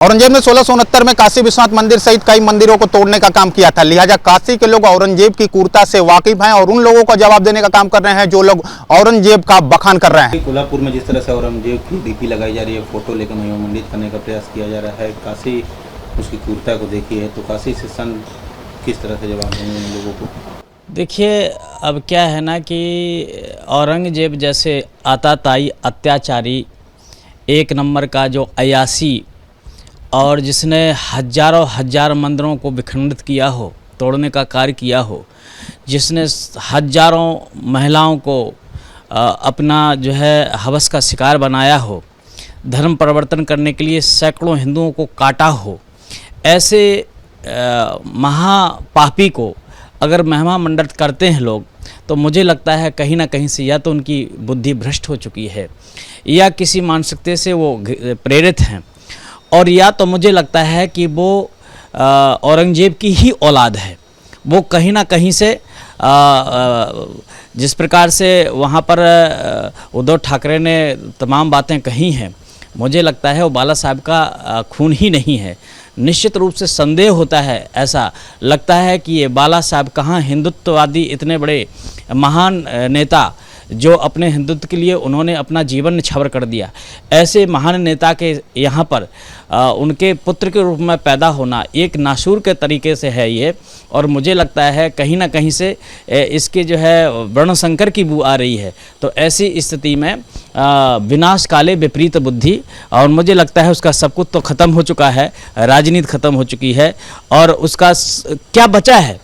औरंगजेब ने 1669 में काशी विश्वनाथ मंदिर सहित कई मंदिरों को तोड़ने का काम किया था। लिहाजा काशी के लोग औरंगजेब की क्रूरता से वाकिफ हैं और उन लोगों को जवाब देने का काम कर रहे हैं जो लोग औरंगजेब का बखान कर रहे हैं। कोल्हापुर में जिस तरह से औरंगजेब की डीपी लगाई जा रही है, फोटो लेकर महिमा मंडित करने का प्रयास किया जा रहा है, काशी उसकी क्रूरता को देखी है, तो काशी से संत किस तरह से जवाब देंगे इन लोगों को? देखिए, अब क्या है ना कि औरंगजेब जैसे आताताई अत्याचारी एक नंबर का जो अयासी और जिसने हजारों मंदिरों को विखंडित किया हो, तोड़ने का कार्य किया हो, जिसने हजारों महिलाओं को अपना जो है हवस का शिकार बनाया हो, धर्म परिवर्तन करने के लिए सैकड़ों हिंदुओं को काटा हो, ऐसे महापापी को अगर महिमा मंडित करते हैं लोग, तो मुझे लगता है कहीं ना कहीं से या तो उनकी बुद्धि भ्रष्ट हो चुकी है या किसी मानसिकता से वो प्रेरित हैं, और या तो मुझे लगता है कि वो औरंगजेब की ही औलाद है। वो कहीं ना कहीं से जिस प्रकार से वहाँ पर उद्धव ठाकरे ने तमाम बातें कही हैं, मुझे लगता है वो बाला साहब का खून ही नहीं है। निश्चित रूप से संदेह होता है, ऐसा लगता है कि ये बाला साहब कहाँ हिंदुत्ववादी इतने बड़े महान नेता जो अपने हिंदुत्व के लिए उन्होंने अपना जीवन निछावर कर दिया, ऐसे महान नेता के यहाँ पर उनके पुत्र के रूप में पैदा होना एक नासूर के तरीके से है ये। और मुझे लगता है कहीं ना कहीं से इसके जो है वर्णशंकर की बू आ रही है। तो ऐसी स्थिति में विनाश काले विपरीत बुद्धि, और मुझे लगता है उसका सब कुछ तो ख़त्म हो चुका है, राजनीति ख़त्म हो चुकी है और उसका क्या बचा है,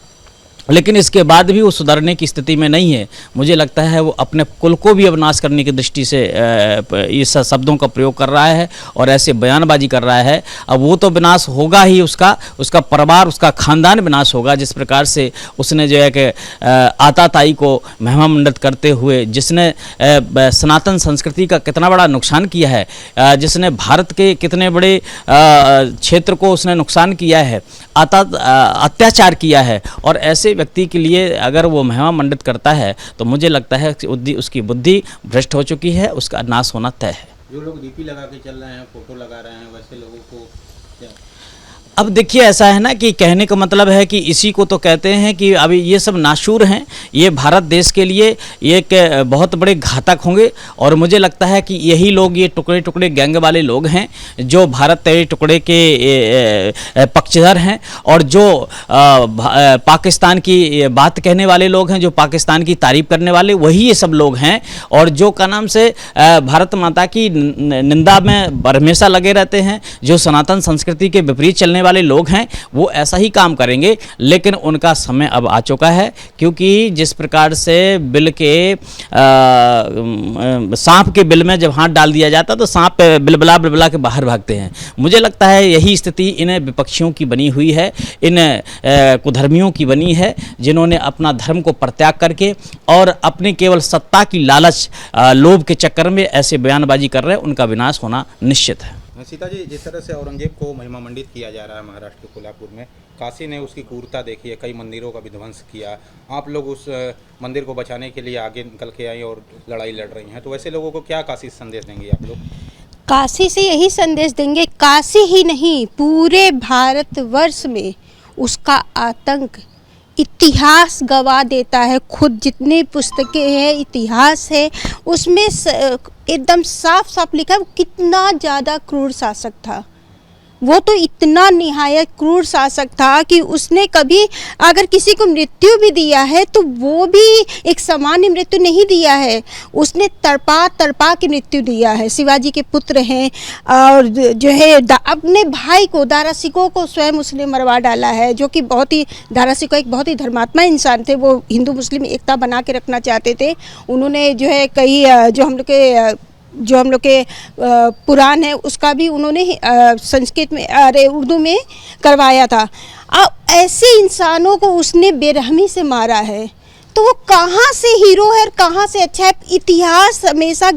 लेकिन इसके बाद भी वो सुधरने की स्थिति में नहीं है। मुझे लगता है वो अपने कुल को भी अब नाश करने की दृष्टि से इस शब्दों का प्रयोग कर रहा है और ऐसे बयानबाजी कर रहा है। अब वो तो विनाश होगा ही, उसका परिवार, उसका खानदान विनाश होगा। जिस प्रकार से उसने जो है कि आताताई को महिमा मंडित करते हुए जिसने सनातन संस्कृति का कितना बड़ा नुकसान किया है, जिसने भारत के कितने बड़े क्षेत्र को उसने नुकसान किया है, अत्याचार किया है, और ऐसे व्यक्ति के लिए अगर वो महिमा मंडित करता है तो मुझे लगता है कि उसकी बुद्धि भ्रष्ट हो चुकी है, उसका नाश होना तय है। जो लोग डीपी लगा के चल रहे हैं, फोटो लगा रहे हैं, वैसे लोगों को क्या? अब देखिए, ऐसा है ना कि कहने का मतलब है कि इसी को तो कहते हैं कि अभी ये सब नाशूर हैं, ये भारत देश के लिए एक बहुत बड़े घातक होंगे। और मुझे लगता है कि यही लोग, ये टुकड़े टुकड़े गैंग वाले लोग हैं जो भारत तेरे टुकड़े के पक्षधर हैं, और जो पाकिस्तान की बात कहने वाले लोग हैं, जो पाकिस्तान की तारीफ करने वाले, वही ये सब लोग हैं। और जो का नाम से भारत माता की निंदा में हमेशा लगे रहते हैं, जो सनातन संस्कृति के विपरीत चलने वाले लोग हैं, वो ऐसा ही काम करेंगे। लेकिन उनका समय अब आ चुका है, क्योंकि जिस प्रकार से बिल के सांप के बिल में जब हाथ डाल दिया जाता तो सांप बिलबला के बाहर भागते हैं। मुझे लगता है यही स्थिति इन विपक्षियों की बनी हुई है, इन कुधर्मियों की बनी है, जिन्होंने अपना धर्म को परित्याग करके और अपने केवल सत्ता की लालच, लोभ के चक्कर में ऐसे बयानबाजी कर रहे हैं। उनका विनाश होना निश्चित है। सीता जी, जिस तरह से औरंगजेब को महिमा मंडित किया जा रहा है महाराष्ट्र के कोल्हापुर में, काशी ने उसकी क्रूरता देखी है, कई मंदिरों का विध्वंस किया, आप लोग उस मंदिर को बचाने के लिए आगे निकल के आई और लड़ाई लड़ रही हैं, तो वैसे लोगों को क्या काशी संदेश देंगे आप लोग? काशी से यही संदेश देंगे, काशी ही नहीं पूरे भारतवर्ष में उसका आतंक इतिहास गवा देता है। खुद जितने पुस्तकें हैं, इतिहास है, उसमें एकदम साफ साफ लिखा है वो कितना ज़्यादा क्रूर शासक था। वो तो इतना निहायत क्रूर शासक था कि उसने कभी अगर किसी को मृत्यु भी दिया है तो वो भी एक सामान्य मृत्यु नहीं दिया है, उसने तड़पा के मृत्यु दिया है। शिवाजी के पुत्र हैं और जो है अपने भाई को, दारा शिकोह को स्वयं उसने मरवा डाला है, जो कि बहुत ही, दारा शिकोह एक बहुत ही धर्मात्मा इंसान थे। वो हिंदू मुस्लिम एकता बना के रखना चाहते थे। उन्होंने जो है कई जो हम लोग के पुराण है उसका भी उन्होंने संस्कृत में उर्दू में करवाया था। अब ऐसे इंसानों को उसने बेरहमी से मारा है, तो वो कहाँ से हीरो है और कहाँ से अच्छा है? इतिहास हमेशा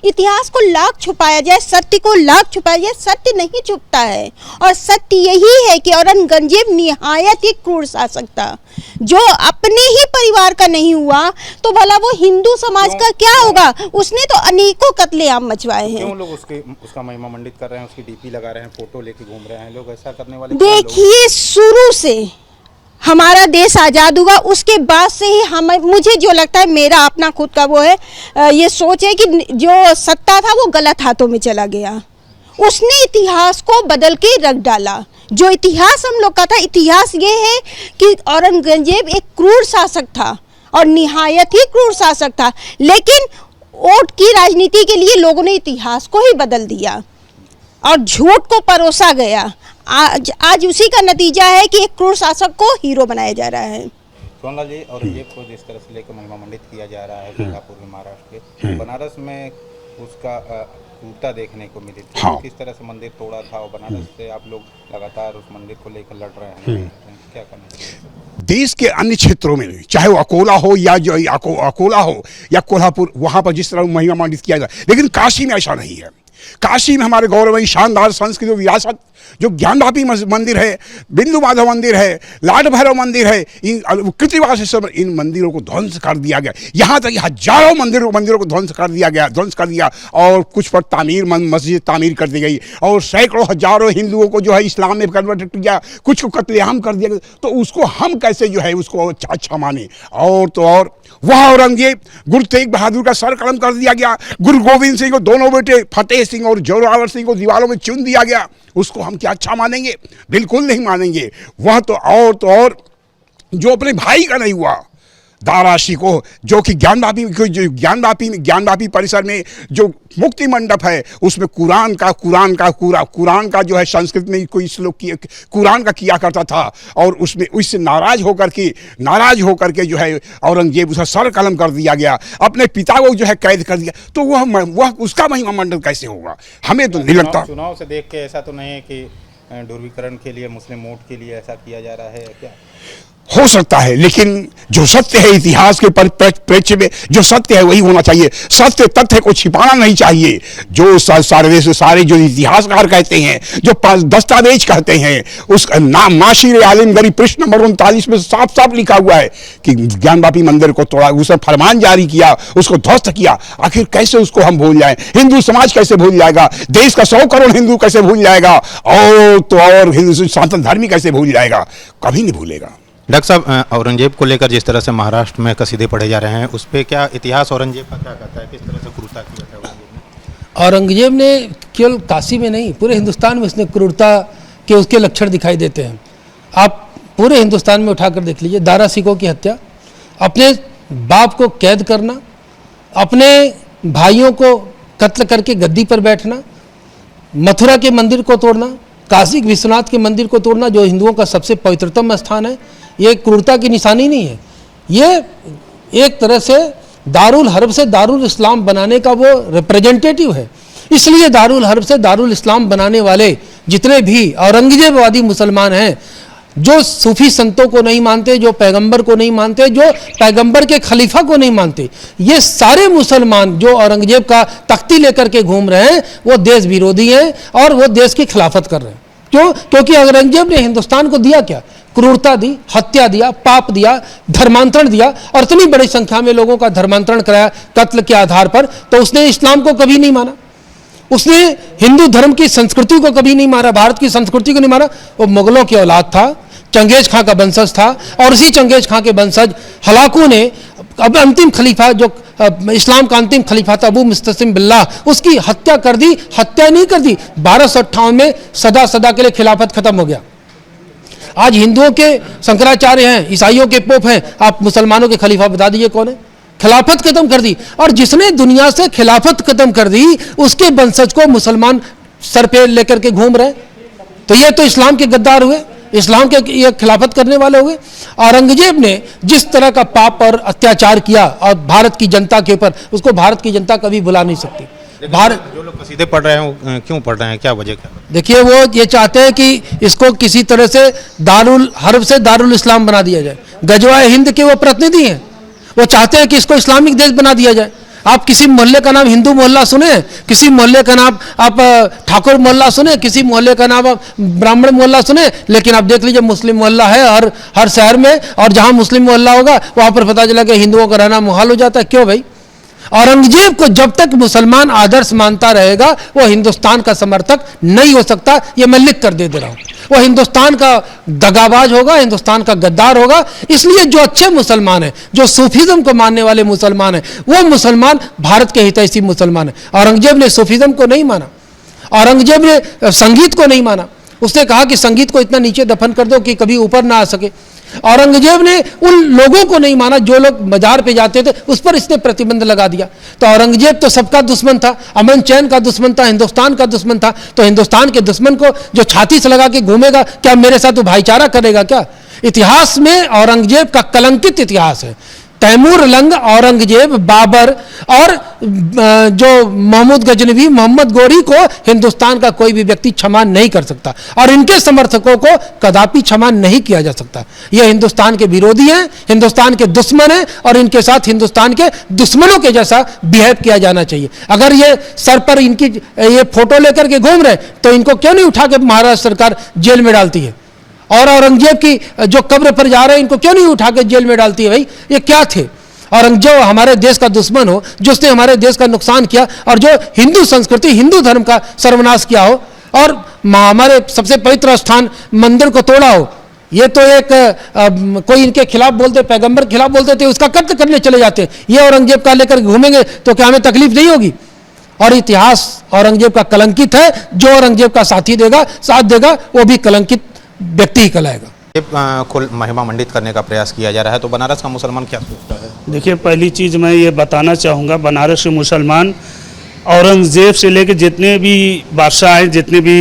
इतिहास को लाख छुपाया जाए, सत्य को लाख छुपाया जाए, सत्य नहीं छुपता है। और सत्य यही है कि औरंगजेब निहायत ही क्रूर शासक था। जो अपने ही परिवार का नहीं हुआ तो भला वो हिंदू समाज का क्या होगा। उसने तो अनेकों कत्लेआम मचवाए हैं। क्यों लोग उसका महिमा मंडित कर रहे हैं, उसकी डीपी लगा रहे हैं, फोटो लेके घूम रहे हैं लोग, ऐसा करने वाले देखिए, शुरू से हमारा देश आज़ाद हुआ उसके बाद से ही मुझे जो लगता है, मेरा अपना खुद का वो है, ये सोच है कि जो सत्ता था वो गलत हाथों में चला गया। उसने इतिहास को बदल के रख डाला। जो इतिहास हम लोग का था, इतिहास ये है कि औरंगजेब एक क्रूर शासक था और निहायत ही क्रूर शासक था, लेकिन वोट की राजनीति के लिए लोगों ने इतिहास को ही बदल दिया और झूठ को परोसा गया। आज उसी का नतीजा है कि एक क्रूर शासक को हीरो बनाया जा रहा है। सोनलाल जी, औरंगजेब को जिस तरह से लेकर महिमा मंडित किया जा रहा है कोल्हापुर में, महाराष्ट्र के, बनारस में उसका क्रूरता देखने को मिली थी। हाँ। किस तरह से मंदिर तोड़ा था और बनारस से आप लोग लगातार उस मंदिर को लेकर लड़ रहे हैं, क्या करना चाहिए? देश के अन्य क्षेत्रों में, चाहे वो अकोला हो या जो अकोला हो या कोल्हापुर, वहां पर जिस तरह महिमा मंडित किया जाए, लेकिन काशी में ऐसा नहीं है। काशी में हमारे गौरवमयी शानदार संस्कृति और विरासत, जो ज्ञानवापी मंदिर है, बिंदु माधव मंदिर है, लाड भैरव मंदिर है, इन कृतिवासेश्वर, इन मंदिरों को ध्वंस कर दिया गया। यहाँ तक हजारों मंदिरों को ध्वंस कर दिया और कुछ पर मस्जिद तामीर कर दी गई और सैकड़ों हजारों हिंदुओं को जो है इस्लाम में कन्वर्ट किया, कुछ को कत्लेआम कर दिया गया। तो उसको हम कैसे जो है उसको अच्छा माने। और तो और वह औरंगजेब, गुरु तेग बहादुर का सर कलम कर दिया गया। गुरु गोविंद सिंह को, दोनों बेटे फतेह सिंह और जोरावर सिंह को दीवारों में चुन दिया गया। उसको हम क्या अच्छा मानेंगे? बिल्कुल नहीं मानेंगे। वह तो और जो अपने भाई का नहीं हुआ, दारा शिकोह, जो कि ज्ञानवापी परिसर में जो मुक्ति मंडप है, उसमें कुरान का जो है संस्कृत में कोई श्लोक कुरान का किया करता था और उसमें उससे नाराज होकर के जो है औरंगजेब उसका सर कलम कर दिया गया, अपने पिता को जो है कैद कर दिया। तो वह उसका महिमा मंडल कैसे होगा? हमें तो नहीं लगता। चुनाव से देख के ऐसा तो नहीं है कि ध्रुवीकरण के लिए, मुस्लिम वोट के लिए ऐसा किया जा रहा है क्या? हो सकता है, लेकिन जो सत्य है इतिहास के परिप्रेक्ष्य में जो सत्य है वही होना चाहिए। सत्य तथ्य को छिपाना नहीं चाहिए। जो सारे जो इतिहासकार कहते हैं, जो दस्तावेज कहते हैं, उसका नाम नासिर आलमगीर पृष्ठ नंबर 39 में साफ साफ लिखा हुआ है कि ज्ञानवापी मंदिर को तोड़ा, उसने फरमान जारी किया, उसको ध्वस्त किया। आखिर कैसे उसको हम भूल जाएं? हिंदू समाज कैसे भूल जाएगा? देश का 100 करोड़ हिंदू कैसे भूल जाएगा? और तो और हिंदू सनातन धर्मी कैसे भूल जाएगा? कभी नहीं भूलेगा। डॉक्टर साहब, औरंगजेब को लेकर जिस तरह से महाराष्ट्र में कसीदे पढ़े जा रहे हैं, उस पर क्या इतिहास औरंगजेब का क्या कहता है? किस तरह से क्रूरता किया था औरंगजेब ने? औरंगजेब ने केवल काशी में नहीं, पूरे हिंदुस्तान में उसने क्रूरता के उसके लक्षण दिखाई देते हैं। आप पूरे हिंदुस्तान में उठाकर देख लीजिए। दारा सिकोह की हत्या, अपने बाप को कैद करना, अपने भाइयों को कत्ल करके गद्दी पर बैठना, मथुरा के मंदिर को तोड़ना, काशी विश्वनाथ के मंदिर को तोड़ना, जो हिंदुओं का सबसे पवित्रतम स्थान है, ये क्रूरता की निशानी नहीं है। ये एक तरह से दारुल हर्ब से दारुल इस्लाम बनाने का वो रिप्रेजेंटेटिव है। इसलिए दारुल हर्ब से दारुल इस्लाम बनाने वाले जितने भी औरंगजेबवादी मुसलमान हैं, जो सूफी संतों को नहीं मानते, जो पैगंबर को नहीं मानते, जो पैगंबर के खलीफा को नहीं मानते, ये सारे मुसलमान जो औरंगजेब का तख्ती लेकर के घूम रहे हैं, वो देश विरोधी हैं और वो देश की खिलाफत कर रहे हैं। क्यों? क्योंकि औरंगजेब ने हिंदुस्तान को दिया क्या? क्रूरता दी, हत्या दिया, पाप दिया, धर्मांतरण दिया और इतनी बड़ी संख्या में लोगों का धर्मांतरण कराया कत्ल के आधार पर। तो उसने इस्लाम को कभी नहीं माना, उसने हिंदू धर्म की संस्कृति को कभी नहीं मारा, भारत की संस्कृति को नहीं मारा। वो मुगलों की औलाद था, चंगेज खां का वंशज था और उसी चंगेज खां के वंशज हलाकू ने अब अंतिम खलीफा, जो इस्लाम का अंतिम खलीफा था अबू मुस्तसिम बिल्लाह, उसकी हत्या कर दी। हत्या नहीं कर दी, 1258 में सदा के लिए खिलाफत खत्म हो गया। आज हिंदुओं के शंकराचार्य हैं, ईसाइयों के पोप हैं, आप मुसलमानों के खलीफा बता दीजिए कौन है? खिलाफत खत्म कर दी। और जिसने दुनिया से खिलाफत खत्म कर दी, उसके वंशज को मुसलमान सर पे लेकर के घूम रहे। तो ये तो इस्लाम के गद्दार हुए, इस्लाम के ये खिलाफत करने वाले हुए। औरंगजेब ने जिस तरह का पाप और अत्याचार किया और भारत की जनता के ऊपर, उसको भारत की जनता कभी भुला नहीं सकती। भारत जो लोग कसीदे पढ़ रहे हैं क्यों पढ़ रहे हैं, क्या वजह क्या? देखिए, वो ये चाहते हैं कि इसको किसी तरह से दारुल हर्ब से दारुल इस्लाम बना दिया जाए। गजवाए हिंद के वो प्रतिनिधि हैं, वो चाहते हैं कि इसको इस्लामिक देश बना दिया जाए। आप किसी मोहल्ले का नाम हिंदू मोहल्ला सुने, किसी मोहल्ले का नाम आप ठाकुर मोहल्ला सुने, किसी मोहल्ले का नाम आप ब्राह्मण मोहल्ला सुने, लेकिन आप देख लीजिए मुस्लिम मोहल्ला है हर शहर में, और जहां मुस्लिम मोहल्ला होगा वहां पर पता चला कि हिंदुओं का रहना मुहाल हो जाता है। क्यों भाई? औरंगजेब को जब तक मुसलमान आदर्श मानता रहेगा वो हिंदुस्तान का समर्थक नहीं हो सकता, ये मैं लिख कर दे रहा हूं। वो हिंदुस्तान का दगाबाज होगा, हिंदुस्तान का गद्दार होगा। इसलिए जो अच्छे मुसलमान हैं, जो सूफीज्म को मानने वाले मुसलमान हैं, वो मुसलमान भारत के हितैषी मुसलमान हैं। औरंगजेब ने सूफीज्म को नहीं माना, औरंगजेब ने संगीत को नहीं माना। उसने कहा कि संगीत को इतना नीचे दफन कर दो कि कभी ऊपर ना आ सके। औरंगजेब ने उन लोगों को नहीं माना जो लोग बाजार पे जाते थे, उस पर इसने प्रतिबंध लगा दिया। तो औरंगजेब तो सबका दुश्मन था, अमन चैन का दुश्मन था, हिंदुस्तान का दुश्मन था। तो हिंदुस्तान के दुश्मन को जो छाती से लगा के घूमेगा, क्या मेरे साथ वो भाईचारा करेगा क्या? इतिहास में औरंगजेब का कलंकित इतिहास है। तैमूर लंग, औरंगजेब, बाबर और जो महमूद गजनवी, मोहम्मद गोरी को हिंदुस्तान का कोई भी व्यक्ति क्षमा नहीं कर सकता, और इनके समर्थकों को कदापि क्षमा नहीं किया जा सकता। ये हिंदुस्तान के विरोधी हैं, हिंदुस्तान के दुश्मन हैं, और इनके साथ हिंदुस्तान के दुश्मनों के जैसा बिहेव किया जाना चाहिए। अगर ये सर पर इनकी ये फोटो लेकर के घूम रहे तो इनको क्यों नहीं उठा के महाराष्ट्र सरकार जेल में डालती है? और औरंगजेब की जो कब्र पर जा रहे हैं इनको क्यों नहीं उठा के जेल में डालती है? भाई ये क्या थे? औरंगजेब हमारे देश का दुश्मन हो, जिसने हमारे देश का नुकसान किया, और जो हिंदू संस्कृति, हिंदू धर्म का सर्वनाश किया हो, और हमारे सबसे पवित्र स्थान मंदिर को तोड़ा हो, ये तो एक कोई इनके खिलाफ बोलते, पैगंबर खिलाफ बोलते थे, उसका कत्ल करने चले जाते। ये औरंगजेब का लेकर घूमेंगे तो क्या हमें तकलीफ नहीं होगी? और इतिहास औरंगजेब का कलंकित है। जो औरंगजेब का साथ देगा वो भी कलंकित व्यक्ति ही कहलाएगा। कुल महिमा मंडित करने का प्रयास किया जा रहा है, तो बनारस का मुसलमान क्या सोचता है? देखिए, पहली चीज़ मैं ये बताना चाहूँगा, बनारस के मुसलमान औरंगजेब से लेकर जितने भी बादशाह आए, जितने भी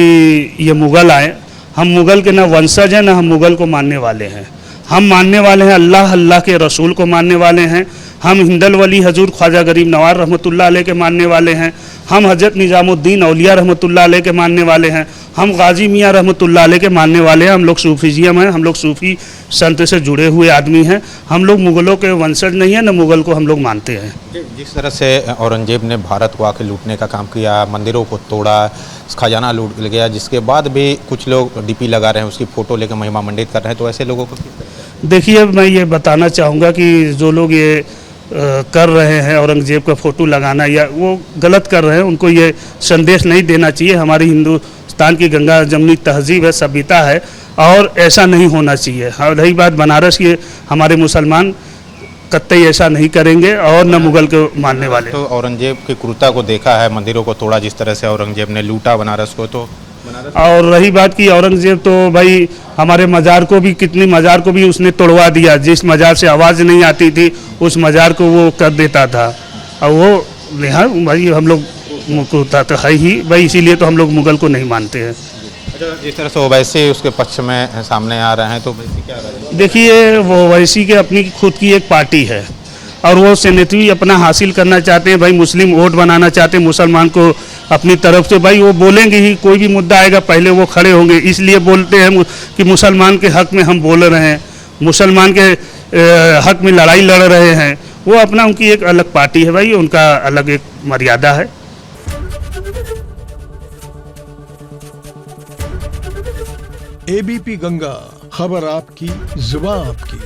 ये मुग़ल आए, हम मुग़ल के ना वंशज हैं, ना हम मुग़ल को मानने वाले हैं। हम मानने वाले हैं अल्लाह के रसूल को मानने वाले हैं। हम हिंदल वली हजूर ख्वाजा गरीब नवाज रहमतुल्लाह अलैह के मानने वाले हैं। हम हजरत निज़ामुद्दीन औलिया रहमतुल्लाह अलैह के मानने वाले हैं। हम गाजी मियाँ रहमतुल्लाह अलैह के मानने वाले हैं। हम लोग सूफीजियम हैं, हम लोग सूफ़ी संत से जुड़े हुए आदमी हैं। हम लोग मुग़लों के वंशज नहीं हैं, न मुग़ल को हम लोग मानते हैं। जिस तरह से औरंगजेब ने भारत को आके लूटने का काम किया, मंदिरों को तोड़ा, खजाना लूट गया, जिसके बाद भी कुछ लोग डीपी लगा रहे हैं, उसकी फ़ोटो लेकर महिमा मंडित कर रहे हैं, तो ऐसे लोगों को देखिए, मैं ये बताना चाहूँगा कि जो लोग ये कर रहे हैं औरंगजेब का फ़ोटो लगाना, या वो गलत कर रहे हैं, उनको ये संदेश नहीं देना चाहिए। हमारी हिंदुस्तान की गंगा जमनी तहजीब है, सभ्यता है, और ऐसा नहीं होना चाहिए। और रही बात बनारस की, हमारे मुसलमान कतई ऐसा नहीं करेंगे और न मुग़ल को मानने वाले। तो औरंगजेब की क्रूरता को देखा है, मंदिरों को तोड़ा, जिस तरह से औरंगजेब ने लूटा बनारस को, तो और रही बात की औरंगजेब तो भाई हमारे मज़ार को भी, कितनी मज़ार को भी उसने तोड़वा दिया। जिस मज़ार से आवाज़ नहीं आती थी उस मज़ार को वो कर देता था, और वो यहाँ भाई हम लोग मुकता तो है ही भाई, इसीलिए तो हम लोग मुग़ल को नहीं मानते हैं। अच्छा, जिस तरह से ओवैसी उसके पक्ष में सामने आ रहे हैं, तो क्या रहे? देखिए, वो ओवैसी के अपनी खुद की एक पार्टी है, और वो सेनेटरी अपना हासिल करना चाहते हैं भाई, मुस्लिम वोट बनाना चाहते हैं मुसलमान को अपनी तरफ से। भाई वो बोलेंगे ही, कोई भी मुद्दा आएगा पहले वो खड़े होंगे, इसलिए बोलते हैं कि मुसलमान के हक़ में हम बोल रहे हैं, मुसलमान के हक़ में लड़ाई लड़ रहे हैं। वो अपना, उनकी एक अलग पार्टी है भाई, उनका अलग एक मर्यादा है। एबीपी गंगा, खबर आपकी, जुबान आपकी।